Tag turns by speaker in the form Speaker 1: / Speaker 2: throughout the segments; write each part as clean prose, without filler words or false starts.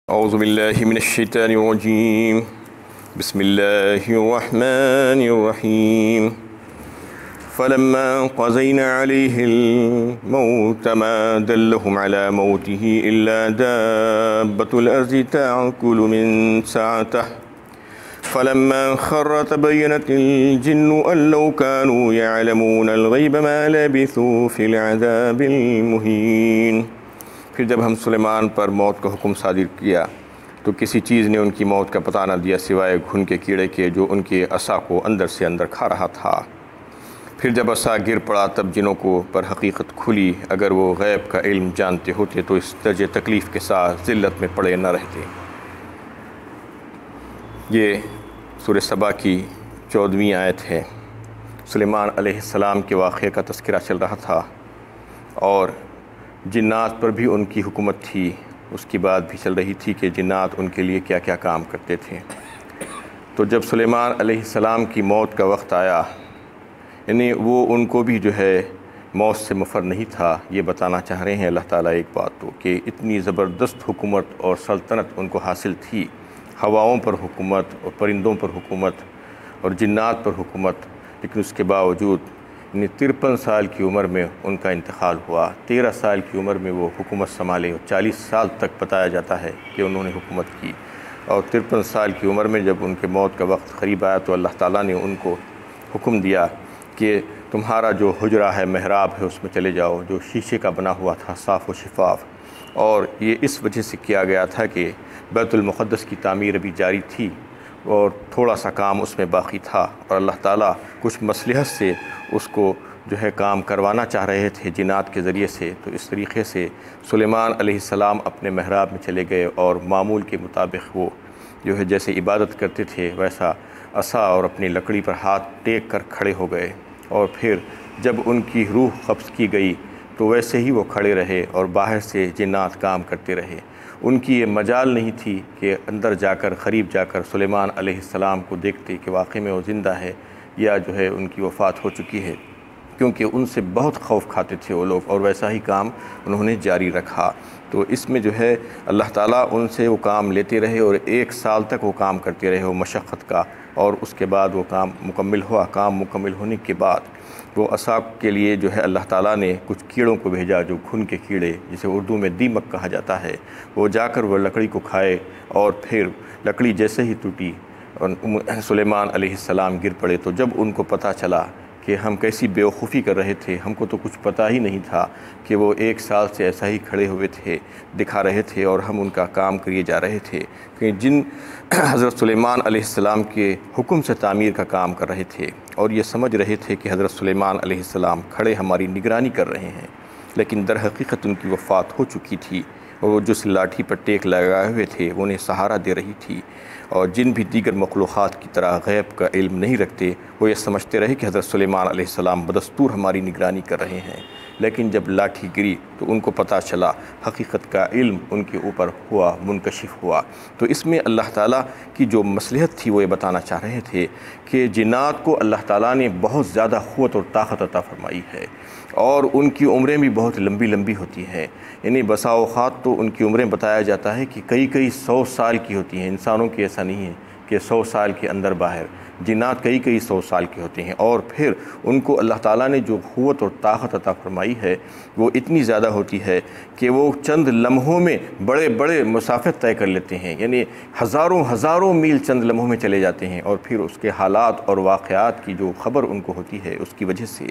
Speaker 1: اعوذ باللہ من الشیطان الرجیم بسم اللہ الرحمن الرحیم فلما قضینا علیہ الموت ما دلهم على موته الا دابة الارض تأكل من ساعته فلما خر تبینت الجن ان لو كانوا يعلمون الغیب ما لبثوا في العذاب المہین۔ پھر جب ہم سلیمان پر موت کا حکم صادر کیا تو کسی چیز نے ان کی موت کا پتہ نہ دیا سوائے گھن کے کیڑے کے جو ان کے عصا کو اندر سے اندر کھا رہا تھا۔ پھر جب عصا گر پڑا تب جنوں کو پر حقیقت کھلی، اگر وہ غیب کا علم جانتے ہوتے تو اس درجہ تکلیف کے ساتھ ذلت میں پڑے نہ رہتے۔ یہ سورہ سبا کی 14ویں آیت ہے۔ سلیمان علیہ السلام کے واقعے کا تذکرہ چل رہا تھا اور جنات پر بھی ان کی حکومت تھی۔ اس کی بات بھی چل رہی تھی کہ جنات ان کے لیے کیا کیا کام کرتے تھے۔ تو جب سلیمان علیہ السلام کی موت کا وقت آیا، یعنی وہ ان کو بھی جو ہے موت سے مفر نہیں تھا، یہ بتانا چاہ رہے ہیں اللہ تعالیٰ ایک بات تو کہ اتنی زبردست حکومت اور سلطنت ان کو حاصل تھی، ہواؤں پر حکومت اور پرندوں پر حکومت اور جنات پر حکومت، لیکن اس کے باوجود 53 سال کی عمر میں ان کا انتقال ہوا۔ 13 سال کی عمر میں وہ حکومت سنبھالے اور 40 سال تک بتایا جاتا ہے کہ انہوں نے حکومت کی، اور 53 سال کی عمر میں جب ان کے موت کا وقت قریب آیا تو اللہ تعالیٰ نے ان کو حکم دیا کہ تمہارا جو حجرہ ہے، محراب ہے، اس میں چلے جاؤ، جو شیشے کا بنا ہوا تھا، صاف و شفاف، اور یہ اس وجہ سے کیا گیا تھا کہ بیت المقدس کی تعمیر ابھی جاری تھی اور تھوڑا سا کام اس میں باقی تھا، اور اللہ تعالیٰ کچھ مصلحت سے اس کو جو ہے کام کروانا چاہ رہے تھے جنات کے ذریعے سے۔ تو اس طریقے سے سلیمان علیہ السلام اپنے محراب میں چلے گئے اور معمول کے مطابق وہ جو ہے جیسے عبادت کرتے تھے ویسا عصا اور اپنی لکڑی پر ہاتھ ٹیک کر کھڑے ہو گئے، اور پھر جب ان کی روح قبض کی گئی تو ویسے ہی وہ کھڑے رہے اور باہر سے جنات کام کرتے رہے۔ ان کی یہ مجال نہیں تھی کہ اندر جا کر قریب جا کر سلیمان علیہ السلام کو دیکھتے کہ واقعی میں وہ زندہ ہے یا جو ہے ان کی وفات ہو چکی ہے، کیونکہ ان سے بہت خوف کھاتے تھے وہ لوگ، اور ویسا ہی کام انہوں نے جاری رکھا۔ تو اس میں جو ہے اللہ تعالیٰ ان سے وہ کام لیتے رہے اور 1 سال تک وہ کام کرتے رہے وہ مشقت کا، اور اس کے بعد وہ کام مکمل ہوا۔ کام مکمل ہونے کے بعد وہ عصا کے لیے جو ہے اللہ تعالیٰ نے کچھ کیڑوں کو بھیجا، جو گھن کے کیڑے جسے اردو میں دیمک کہا جاتا ہے، وہ جا کر وہ لکڑی کو کھائے، اور پھر لکڑی جیسے ہی ٹوٹی اور سلیمان علیہ السلام گر پڑے۔ تو جب ان کو پتہ چلا کہ ہم کیسی بیوقوفی کر رہے تھے، ہم کو تو کچھ پتہ ہی نہیں تھا کہ وہ 1 سال سے ایسا ہی کھڑے ہوئے تھے، دکھا رہے تھے اور ہم ان کا کام کریے جا رہے تھے، کہ جن حضرت سلیمان علیہ السلام کے حکم سے تعمیر کا کام کر رہے تھے، اور یہ سمجھ رہے تھے کہ حضرت سلیمان علیہ السلام کھڑے ہماری نگرانی کر رہے ہیں، لیکن در حقیقت ان کی وفات ہو چکی تھی، اور وہ جس لاٹھی پر ٹیک لگائے ہوئے تھے وہ انہیں سہارا دے رہی تھی، اور جن بھی دیگر مخلوقات کی طرح غیب کا علم نہیں رکھتے وہ یہ سمجھتے رہے کہ حضرت سلیمان علیہ السلام بدستور ہماری نگرانی کر رہے ہیں، لیکن جب لاٹھی گری تو ان کو پتہ چلا، حقیقت کا علم ان کے اوپر ہوا، منکشف ہوا۔ تو اس میں اللہ تعالیٰ کی جو مصلحت تھی وہ یہ بتانا چاہ رہے تھے کہ جنات کو اللہ تعالیٰ نے بہت زیادہ قوت اور طاقت عطا فرمائی ہے، اور ان کی عمریں بھی بہت لمبی لمبی ہوتی ہیں، یعنی بسا اوقات تو ان کی عمریں بتایا جاتا ہے کہ کئی 100 سال کی ہوتی ہیں۔ انسانوں کی ایسا نہیں ہے کہ 100 سال کے اندر باہر، جنات کئی 100 سال کے ہوتے ہیں، اور پھر ان کو اللہ تعالیٰ نے جو قوت اور طاقت عطا فرمائی ہے وہ اتنی زیادہ ہوتی ہے کہ وہ چند لمحوں میں بڑے بڑے مسافت طے کر لیتے ہیں، یعنی ہزاروں میل چند لمحوں میں چلے جاتے ہیں، اور پھر اس کے حالات اور واقعات کی جو خبر ان کو ہوتی ہے اس کی وجہ سے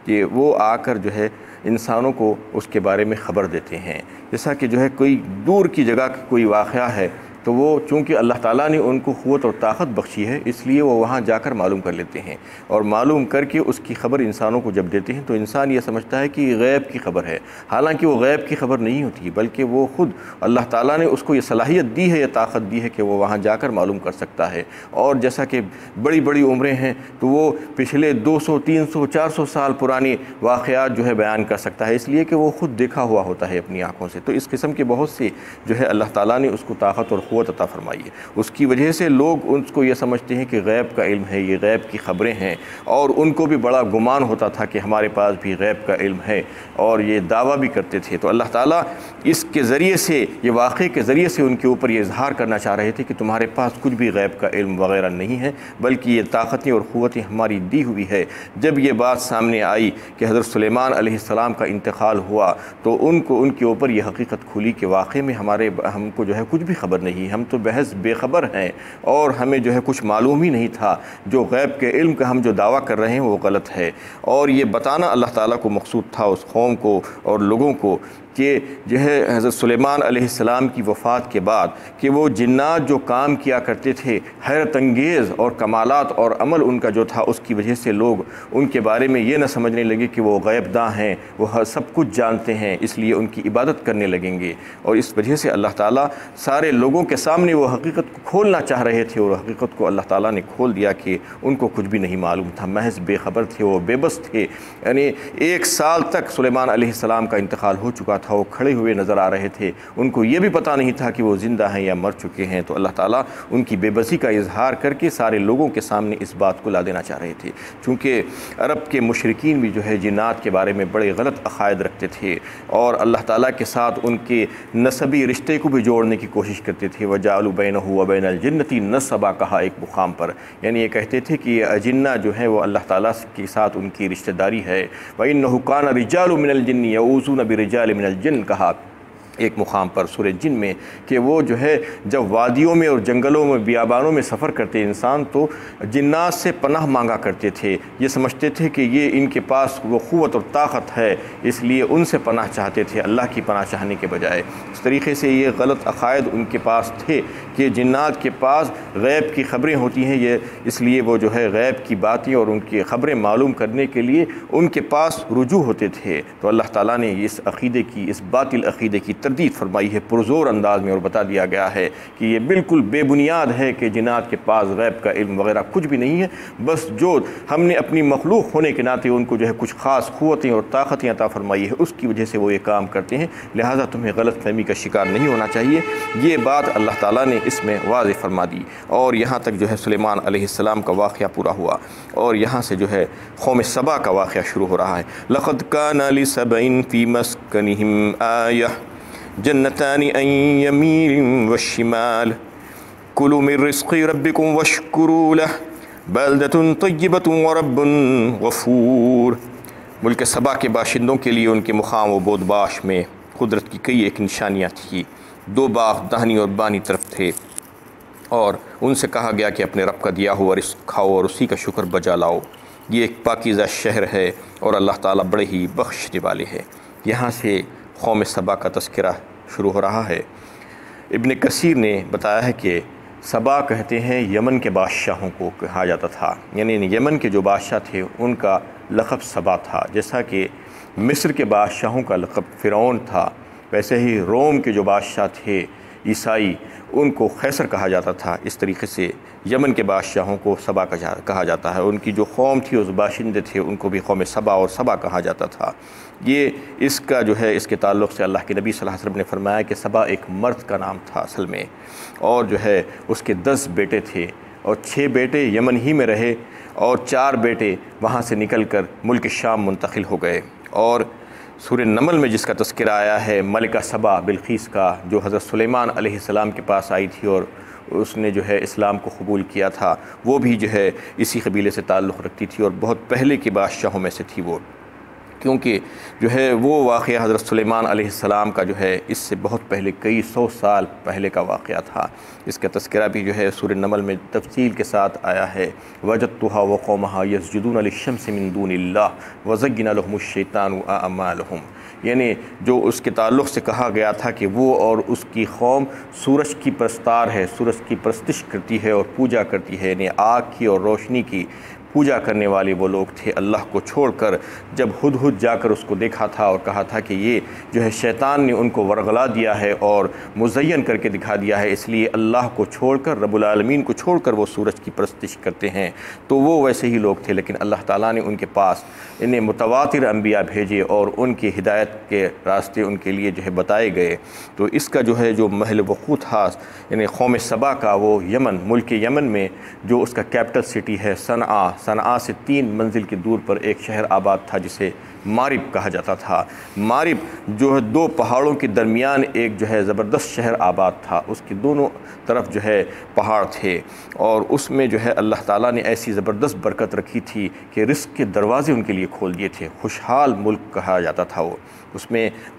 Speaker 1: کہ وہ آ کر جو ہے انسانوں کو اس کے بارے میں خبر دیتے ہیں۔ جیسا کہ جو ہے کوئی دور کی جگہ کا کوئی واقعہ ہے تو وہ چونکہ اللہ تعالیٰ نے ان کو قوت اور طاقت بخشی ہے اس لیے وہ وہاں جا کر معلوم کر لیتے ہیں، اور معلوم کر کے اس کی خبر انسانوں کو جب دیتے ہیں تو انسان یہ سمجھتا ہے کہ یہ غیب کی خبر ہے، حالانکہ وہ غیب کی خبر نہیں ہوتی، بلکہ وہ خود اللہ تعالیٰ نے اس کو یہ صلاحیت دی ہے، یہ طاقت دی ہے کہ وہ وہاں جا کر معلوم کر سکتا ہے۔ اور جیسا کہ بڑی عمریں ہیں تو وہ پچھلے 200 300 400 سال پرانی واقعات جو ہے بیان کر سکتا ہے، اس لیے کہ وہ خود دیکھا ہوا ہوتا ہے اپنی آنکھوں سے۔ تو اس قسم کے بہت سے جو ہے اللہ تعالیٰ نے اس کو طاقت اور قوت عطا فرمائی ہے۔ اس کی وجہ سے لوگ اس کو یہ سمجھتے ہیں کہ غیب کا علم ہے، یہ غیب کی خبریں ہیں، اور ان کو بھی بڑا گمان ہوتا تھا کہ ہمارے پاس بھی غیب کا علم ہے، اور یہ دعویٰ بھی کرتے تھے۔ تو اللہ تعالیٰ اس کے ذریعے سے، یہ واقعے کے ذریعے سے ان کے اوپر یہ اظہار کرنا چاہ رہے تھے کہ تمہارے پاس کچھ بھی غیب کا علم وغیرہ نہیں ہے، بلکہ یہ طاقتیں اور قوتیں ہماری دی ہوئی ہے۔ جب یہ بات سامنے آئی کہ حضرت سلیمان علیہ السلام کا انتقال ہوا تو ان کے اوپر یہ حقیقت کھلی کہ واقعی میں ہم کو جو ہے کچھ بھی خبر نہیں، ہم تو محض بے خبر ہیں، اور ہمیں جو ہے کچھ معلوم ہی نہیں تھا، جو غیب کے علم کا ہم جو دعویٰ کر رہے ہیں وہ غلط ہے۔ اور یہ بتانا اللہ تعالیٰ کو مقصود تھا اس قوم کو اور لوگوں کو کہ جو ہے حضرت سلیمان علیہ السلام کی وفات کے بعد کہ وہ جنات جو کام کیا کرتے تھے، حیرت انگیز اور کمالات اور عمل ان کا جو تھا، اس کی وجہ سے لوگ ان کے بارے میں یہ نہ سمجھنے لگے کہ وہ غیب داں ہیں، وہ سب کچھ جانتے ہیں، اس لیے ان کی عبادت کرنے لگیں گے۔ اور اس وجہ سے اللہ تعالیٰ سارے لوگوں کے سامنے وہ حقیقت کو کھولنا چاہ رہے تھے، اور حقیقت کو اللہ تعالیٰ نے کھول دیا کہ ان کو کچھ بھی نہیں معلوم تھا، محض بے خبر تھے، وہ بے بس تھے۔ یعنی 1 سال تک سلیمان علیہ السلام کا انتقال ہو چکا تھا، وہ کھڑے ہوئے نظر آ رہے تھے، ان کو یہ بھی پتہ نہیں تھا کہ وہ زندہ ہیں یا مر چکے ہیں۔ تو اللہ تعالیٰ ان کی بے بسی کا اظہار کر کے سارے لوگوں کے سامنے اس بات کو لا دینا چاہ رہے تھے، چونکہ عرب کے مشرکین بھی جو ہے جنات کے بارے میں بڑے غلط عقائد رکھتے تھے، اور اللہ تعالیٰ کے ساتھ ان کے نسبی رشتے کو بھی جوڑنے کی کوشش کرتے تھے۔ وَجَعَلُوا بَيْنَهُ وَبَيْنَ الْجِنَّةِ نَسَبًا کہا ایک مقام پر، یعنی یہ کہتے تھے کہ یہ اجنہ جو ہے وہ اللہ تعالیٰ کے ساتھ ان کی رشتہ داری ہے۔ وَإِنَّهُ كَانَ رِجَالٌ مِّنَ الْجِنِّ يَعُوذُونَ بِرِجَالٍ مِّنَ الْجِنِّ کہا ایک مقام پر سورہ جن میں، کہ وہ جو ہے جب وادیوں میں اور جنگلوں میں بیابانوں میں سفر کرتے انسان تو جنات سے پناہ مانگا کرتے تھے، یہ سمجھتے تھے کہ یہ ان کے پاس وہ قوت اور طاقت ہے، اس لیے ان سے پناہ چاہتے تھے اللہ کی پناہ چاہنے کے بجائے۔ اس طریقے سے یہ غلط عقائد ان کے پاس تھے کہ جنات کے پاس غیب کی خبریں ہوتی ہیں، یہ اس لیے وہ جو ہے غیب کی باتیں اور ان کی خبریں معلوم کرنے کے لیے ان کے پاس رجوع ہوتے تھے۔ تو اللہ تعالیٰ نے اس عقیدے کی، اس باطل عقیدے کی تردید فرمائی ہے پرزور انداز میں، اور بتا دیا گیا ہے کہ یہ بالکل بے بنیاد ہے کہ جنات کے پاس غیب کا علم وغیرہ کچھ بھی نہیں ہے، بس جو ہم نے اپنی مخلوق ہونے کے ناطے ان کو جو ہے کچھ خاص قوتیں اور طاقتیں عطا فرمائی ہے، اس کی وجہ سے وہ یہ کام کرتے ہیں، لہٰذا تمہیں غلط فہمی کا شکار نہیں ہونا چاہیے۔ یہ بات اللہ تعالیٰ نے اس میں واضح فرما دی، اور یہاں تک جو ہے سلیمان علیہ السلام کا واقعہ پورا ہوا، اور یہاں سے جو ہے قوم سبا کا واقعہ شروع ہو رہا ہے۔ لَقَدْ كَانَ لِسَبَإٍ فِي مَسْكَنِهِمْ آيَةٌ جنتان عن يمين والشمال كلوا من رزق ربكم واشكروا له بلدة طيبة ورب غفور۔ ملک سبا کے باشندوں کے لیے ان کے مقام و بودباش میں قدرت کی کئی ایک نشانیاں تھیں۔ 2 باغ داہنی اور بانی طرف تھے، اور ان سے کہا گیا کہ اپنے رب کا دیا ہوا رزق کھاؤ اور اسی کا شکر بجا لاؤ۔ یہ ایک پاکیزہ شہر ہے، اور اللہ تعالیٰ بڑے ہی بخشنے والے ہیں۔ یہاں سے قوم سبا کا تذکرہ شروع ہو رہا ہے۔ ابن کثیر نے بتایا ہے کہ سبا کہتے ہیں یمن کے بادشاہوں کو کہا جاتا تھا، یعنی یمن کے جو بادشاہ تھے ان کا لقب سبا تھا، جیسا کہ مصر کے بادشاہوں کا لقب فرعون تھا، ویسے ہی روم کے جو بادشاہ تھے عیسائی ان کو قیصر کہا جاتا تھا۔ اس طریقے سے یمن کے بادشاہوں کو سبا کہا جاتا ہے، ان کی جو قوم تھی اس باشندے تھے ان کو بھی قوم سبا اور سبا کہا جاتا تھا۔ یہ اس کا جو ہے اس کے تعلق سے اللہ کے نبی صلی اللہ علیہ وسلم نے فرمایا کہ سبا ایک مرد کا نام تھا اصل میں، اور جو ہے اس کے 10 بیٹے تھے، اور 6 بیٹے یمن ہی میں رہے، اور 4 بیٹے وہاں سے نکل کر ملک شام منتقل ہو گئے۔ اور سورہ نمل میں جس کا تذکرہ آیا ہے ملکہ سبا بلقیس کا، جو حضرت سلیمان علیہ السلام کے پاس آئی تھی اور اس نے جو ہے اسلام کو قبول کیا تھا، وہ بھی جو ہے اسی قبیلے سے تعلق رکھتی تھی، اور بہت پہلے کے بادشاہوں میں سے تھی وہ، کیونکہ جو ہے وہ واقعہ حضرت سلیمان علیہ السلام کا جو ہے اس سے بہت پہلے کئی 100 سال پہلے کا واقعہ تھا۔ اس کا تذکرہ بھی جو ہے سورہ نمل میں تفصیل کے ساتھ آیا ہے۔ وَجَدتُّهَا وَقَوْمَهَا يَسْجُدُونَ لِلشَّمْسِ مِن دُونِ اللَّهِ وَزَيَّنَ لَهُمُ الشَّيْطَانُ أَعْمَالَهُمْ، یعنی جو اس کے تعلق سے کہا گیا تھا کہ وہ اور اس کی قوم سورج کی پرستار ہے، سورج کی پرستش کرتی ہے اور پوجا کرتی ہے، یعنی آگ کی اور روشنی کی پوجا کرنے والے وہ لوگ تھے اللہ کو چھوڑ کر، جب ہدہد جا کر اس کو دیکھا تھا اور کہا تھا کہ یہ جو ہے شیطان نے ان کو ورغلا دیا ہے اور مزین کر کے دکھا دیا ہے، اس لیے اللہ کو چھوڑ کر، رب العالمین کو چھوڑ کر وہ سورج کی پرستش کرتے ہیں، تو وہ ویسے ہی لوگ تھے۔ لیکن اللہ تعالیٰ نے ان کے پاس انہیں متواتر انبیاء بھیجے اور ان کی ہدایت کے راستے ان کے لیے جو ہے بتائے گئے۔ تو اس کا جو ہے جو محل وقوع تھا یعنی قوم سبا کا، وہ یمن، ملک یمن میں جو اس کا کیپٹل سٹی ہے صنعاء سے 3 منزل کی دور پر ایک شہر آباد تھا جسے مارب کہا جاتا تھا۔ مارب جو ہے 2 پہاڑوں کے درمیان ایک جو ہے زبردست شہر آباد تھا، اس کی دونوں طرف جو ہے پہاڑ تھے، اور اس میں جو ہے اللہ تعالیٰ نے ایسی زبردست برکت رکھی تھی کہ رزق کے دروازے ان کے لیے کھول دیے تھے۔ خوشحال ملک کہا جاتا تھا وہ۔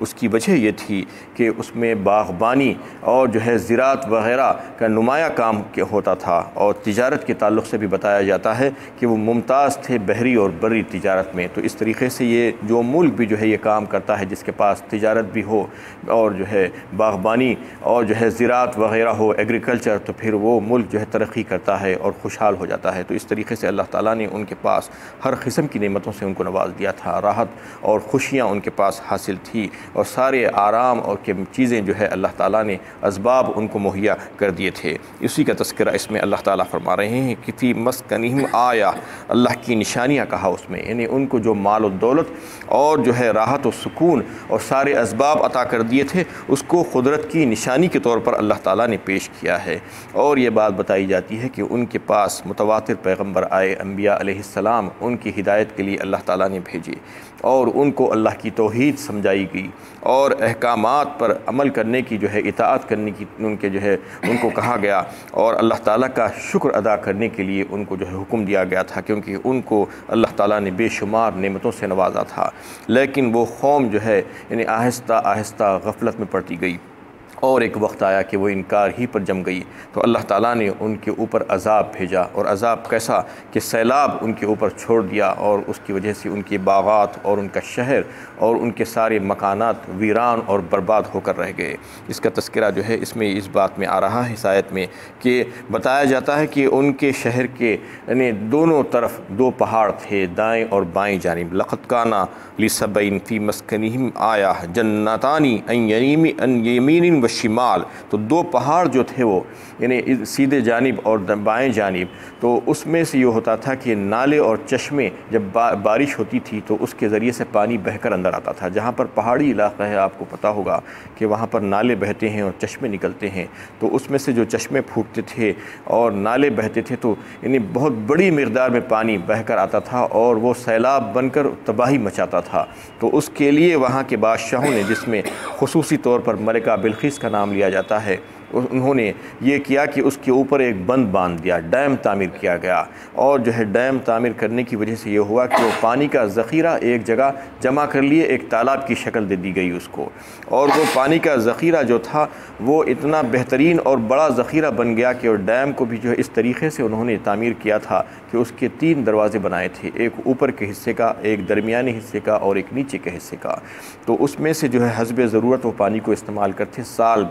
Speaker 1: اس کی وجہ یہ تھی کہ اس میں باغبانی اور جو ہے زراعت وغیرہ کا نمایاں کام ہوتا تھا، اور تجارت کے تعلق سے بھی بتایا جاتا ہے کہ وہ ممتاز تھے بحری اور بری تجارت میں۔ تو اس طریقے سے یہ جو ملک بھی جو ہے یہ کام کرتا ہے جس کے پاس تجارت بھی ہو اور جو ہے باغبانی اور جو ہے زراعت وغیرہ ہو، ایگریکلچر، تو پھر وہ ملک جو ہے ترقی کرتا ہے اور خوشحال ہو جاتا ہے۔ تو اس طریقے سے اللہ تعالیٰ نے ان کے پاس ہر قسم کی نعمتوں سے ان کو نواز دیا تھا، راحت اور خوشیاں ان کے پاس حاصل تھی، اور سارے آرام اور چیزیں جو ہے اللہ تعالیٰ نے اسباب ان کو مہیا کر دیے تھے۔ اسی کا تذکرہ اس میں اللہ تعالیٰ فرما رہے ہیں کہ فی مسکنہم آیا، اللہ کی نشانیاں کہا اس میں، یعنی ان کو جو مال و دولت اور جو ہے راحت و سکون اور سارے اسباب عطا کر دیے تھے، اس کو قدرت کی نشانی کے طور پر اللہ تعالیٰ نے پیش کیا ہے۔ اور یہ بات بتائی جاتی ہے کہ ان کے پاس متواتر پیغمبر آئے، انبیاء علیہ السلام ان کی ہدایت کے لیے اللہ تعالیٰ نے بھیجے، اور ان کو اللہ کی توحید سمجھائی گئی اور احکامات پر عمل کرنے کی جو ہے اطاعت کرنے کی ان کو کہا گیا، اور اللہ تعالیٰ کا شکر ادا کرنے کے لیے ان کو جو ہے حکم دیا گیا تھا، کیونکہ ان کو اللہ تعالیٰ نے بے شمار نعمتوں سے نوازا تھا۔ لیکن وہ قوم جو ہے یعنی آہستہ آہستہ غفلت میں پڑتی گئی، اور ایک وقت آیا کہ وہ انکار ہی پر جم گئی، تو اللہ تعالیٰ نے ان کے اوپر عذاب بھیجا، اور عذاب کیسا کہ سیلاب ان کے اوپر چھوڑ دیا، اور اس کی وجہ سے ان کے باغات اور ان کا شہر اور ان کے سارے مکانات ویران اور برباد ہو کر رہ گئے۔ اس کا تذکرہ جو ہے اس میں اس بات میں آ رہا ہے اس آیت میں کہ بتایا جاتا ہے کہ ان کے شہر کے یعنی دونوں طرف 2 پہاڑ تھے، دائیں اور بائیں جانب۔ لقد کان لسبع فی مسکنہم آیہ جنتان عن یمین و شمال، تو 2 پہاڑ جو تھے وہ یعنی سیدھے جانب اور بائیں جانب، تو اس میں سے یہ ہوتا تھا کہ نالے اور چشمے جب بارش ہوتی تھی تو اس کے ذریعے سے پانی بہہ کر اندر آتا تھا۔ جہاں پر پہاڑی علاقہ ہے آپ کو پتہ ہوگا کہ وہاں پر نالے بہتے ہیں اور چشمے نکلتے ہیں، تو اس میں سے جو چشمے پھوٹتے تھے اور نالے بہتے تھے تو یعنی بہت بڑی مقدار میں پانی بہہ کر آتا تھا، اور وہ سیلاب بن کر تباہی مچاتا تھا۔ تو اس کے لیے وہاں کے بادشاہوں نے، جس میں خصوصی طور پر ملکہ بلقیس کا نام لیا جاتا ہے، انہوں نے یہ کیا کہ اس کے اوپر ایک بند باندھ دیا، ڈیم تعمیر کیا گیا، اور جو ہے ڈیم تعمیر کرنے کی وجہ سے یہ ہوا کہ وہ پانی کا ذخیرہ ایک جگہ جمع کر لیے، ایک تالاب کی شکل دے دی گئی اس کو، اور وہ پانی کا ذخیرہ جو تھا وہ اتنا بہترین اور بڑا ذخیرہ بن گیا کہ ڈیم کو بھی جو ہے اس طریقے سے انہوں نے تعمیر کیا تھا کہ اس کے 3 دروازے بنائے تھے، ایک اوپر کے حصے کا، ایک درمیانی حصے کا اور ایک نیچے کے حصے کا۔ تو اس میں سے جو ہے حسب ضرورت وہ پانی کو استعمال کرتے، سال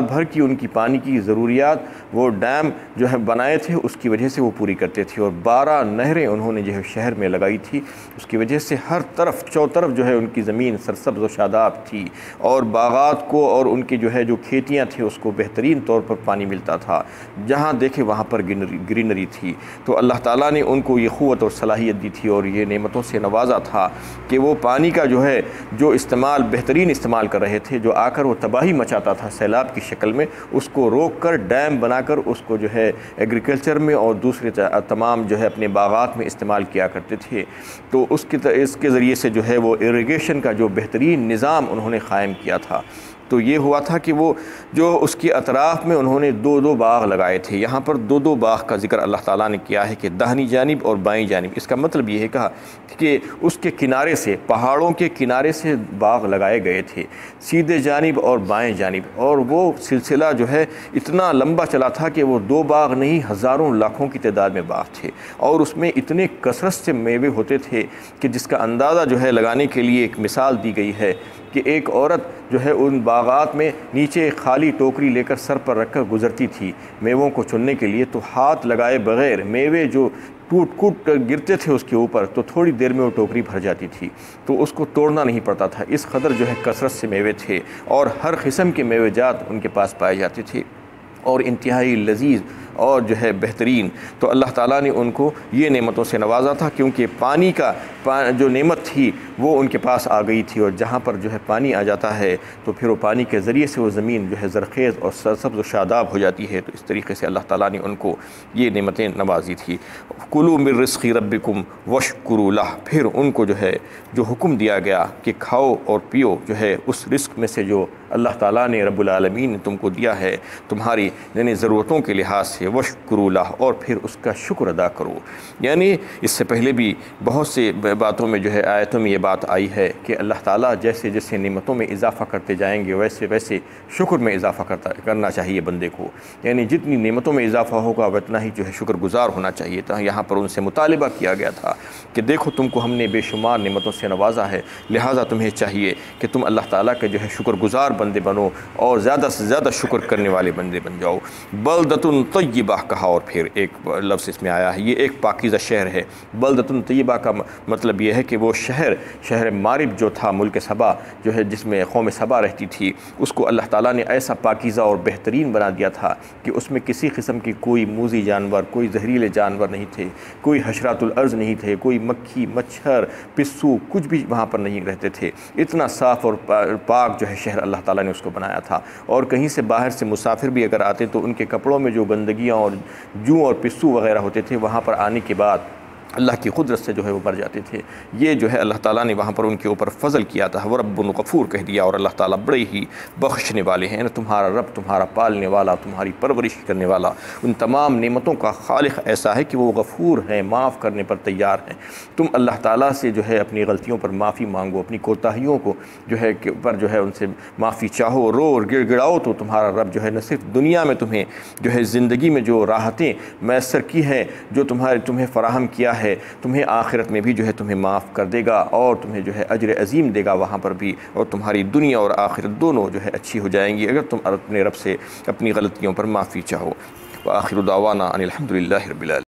Speaker 1: بھر کی ان کی پانی کی ضروریات وہ ڈیم جو ہے بنائے تھے، اس کی وجہ سے وہ پوری کرتے تھے، اور 12 نہریں انہوں نے جو ہے شہر میں لگائی تھی، اس کی وجہ سے ہر طرف چوطرف جو ہے ان کی زمین سرسبز و شاداب تھی، اور باغات کو اور ان کی جو ہے جو کھیتیاں تھیں اس کو بہترین طور پر پانی ملتا تھا، جہاں دیکھے وہاں پر گرینری تھی۔ تو اللہ تعالیٰ نے ان کو یہ قوت اور صلاحیت دی تھی اور یہ نعمتوں سے نوازا تھا کہ وہ پانی کا جو استعمال بہترین استعمال کر رہے تھے، جو آ کر وہ تباہی مچاتا تھا سیلاب کی شکل میں، اس کو روک کر ڈیم بنا کر اس کو جو ہے ایگریکلچر میں اور دوسرے تمام جو ہے اپنے باغات میں استعمال کیا کرتے تھے۔ تو اس کے ذریعے سے جو ہے وہ ایریگیشن کا جو بہترین نظام انہوں نے قائم کیا تھا۔ تو یہ ہوا تھا کہ وہ جو اس کے اطراف میں انہوں نے 2 باغ لگائے تھے۔ یہاں پر 2 باغ کا ذکر اللہ تعالیٰ نے کیا ہے کہ داہنی جانب اور بائیں جانب۔ اس کا مطلب یہ ہے کہا کہ اس کے کنارے سے، پہاڑوں کے کنارے سے باغ لگائے گئے تھے، سیدھے جانب اور بائیں جانب، اور وہ سلسلہ جو ہے اتنا لمبا چلا تھا کہ وہ 2 باغ نہیں، ہزاروں لاکھوں کی تعداد میں باغ تھے، اور اس میں اتنے کثرت سے میوے ہوتے تھے کہ جس کا اندازہ جو ہے لگانے کے لیے ایک مثال دی گئی ہے کہ ایک عورت جو ہے ان باغات میں نیچے خالی ٹوکری لے کر سر پر رکھ کر گزرتی تھی میووں کو چننے کے لیے، تو ہاتھ لگائے بغیر میوے جو ٹوٹ کوٹ کر گرتے تھے اس کے اوپر، تو تھوڑی دیر میں وہ ٹوکری بھر جاتی تھی، تو اس کو توڑنا نہیں پڑتا تھا، اس قدر جو ہے کثرت سے میوے تھے، اور ہر قسم کے میوے جات ان کے پاس پائے جاتے تھے، اور انتہائی لذیذ اور جو ہے بہترین۔ تو اللہ تعالیٰ نے ان کو یہ نعمتوں سے نوازا تھا، کیونکہ پانی کا جو نعمت تھی وہ ان کے پاس آ گئی تھی، اور جہاں پر جو ہے پانی آ جاتا ہے تو پھر وہ پانی کے ذریعے سے وہ زمین جو ہے زرخیز اور سرسبز و شاداب ہو جاتی ہے۔ تو اس طریقے سے اللہ تعالیٰ نے ان کو یہ نعمتیں نوازی تھی۔ کلوا من رزق ربکم واشکروا لہ، پھر ان کو جو ہے جو حکم دیا گیا کہ کھاؤ اور پیو جو ہے اس رزق میں سے جو اللہ تعالیٰ نے رب العالمین نے تم کو دیا ہے تمہاری یعنی ضرورتوں کے لحاظ سے، واشکروا لہ، اور پھر اس کا شکر ادا کرو۔ یعنی اس سے پہلے بھی بہت سے باتوں میں جو ہے آیتوں میں یہ بات آئی ہے کہ اللہ تعالیٰ جیسے جیسے نعمتوں میں اضافہ کرتے جائیں گے ویسے ویسے شکر میں اضافہ کرنا چاہیے بندے کو، یعنی جتنی نعمتوں میں اضافہ ہوگا اتنا ہی جو ہے شکر گزار ہونا چاہیے تھا۔ یہاں پر ان سے مطالبہ کیا گیا تھا کہ دیکھو تم کو ہم نے بے شمار نعمتوں سے نوازا ہے، لہٰذا تمہیں چاہیے کہ تم اللہ تعالیٰ کے جو ہے شکر گزار بندے بنو اور زیادہ سے زیادہ شکر کرنے والے بندے بن جاؤ۔ بلدۃ طیبہ کہا، اور پھر ایک لفظ اس میں آیا ہے، یہ ایک پاکیزہ شہر ہے۔ بلدۃ طیبہ کا مطلب یہ ہے کہ وہ شہر مارب جو تھا ملک سبا جو ہے جس میں قوم سبا رہتی تھی، اس کو اللہ تعالیٰ نے ایسا پاکیزہ اور بہترین بنا دیا تھا کہ اس میں کسی قسم کی کوئی موذی جانور، کوئی زہریلے جانور نہیں تھے، کوئی حشرات الارض نہیں تھے، کوئی مکھی مچھر پسو کچھ بھی وہاں پر نہیں رہتے تھے۔ اتنا صاف اور پاک جو ہے شہر اللہ تعالیٰ نے اس کو بنایا تھا، اور کہیں سے باہر سے مسافر بھی اگر آتے تو ان کے کپڑوں میں جو گندگیاں اور جوں اور پسو وغیرہ ہوتے تھے وہاں پر آنے کے بعد اللہ کی قدرت سے جو ہے وہ مر جاتے تھے۔ یہ جو ہے اللہ تعالیٰ نے وہاں پر ان کے اوپر فضل کیا تھا، وہ رب غفور کہہ دیا، اور اللہ تعالیٰ بڑے ہی بخشنے والے ہیں۔ تمہارا رب تمہارا پالنے والا، تمہاری پرورش کرنے والا، ان تمام نعمتوں کا خالق ایسا ہے کہ وہ غفور ہے، معاف کرنے پر تیار ہیں۔ تم اللہ تعالیٰ سے جو ہے اپنی غلطیوں پر معافی مانگو، اپنی کوتاہیوں کو جو ہے پر جو ہے ان سے معافی چاہو، رو اور گڑ گڑاؤ، تو تمہارا رب جو ہے نہ صرف دنیا میں تمہیں جو ہے زندگی میں جو راحتیں میسر کی ہیں، جو تمہیں فراہم کیا ہے، تمہیں آخرت میں بھی جو ہے تمہیں معاف کر دے گا، اور تمہیں جو ہے اجر عظیم دے گا وہاں پر بھی، اور تمہاری دنیا اور آخرت دونوں جو ہے اچھی ہو جائیں گی اگر تم اپنے رب سے اپنی غلطیوں پر معافی چاہو۔ وآخر دعوانا ان الحمد للہ رب العالمین۔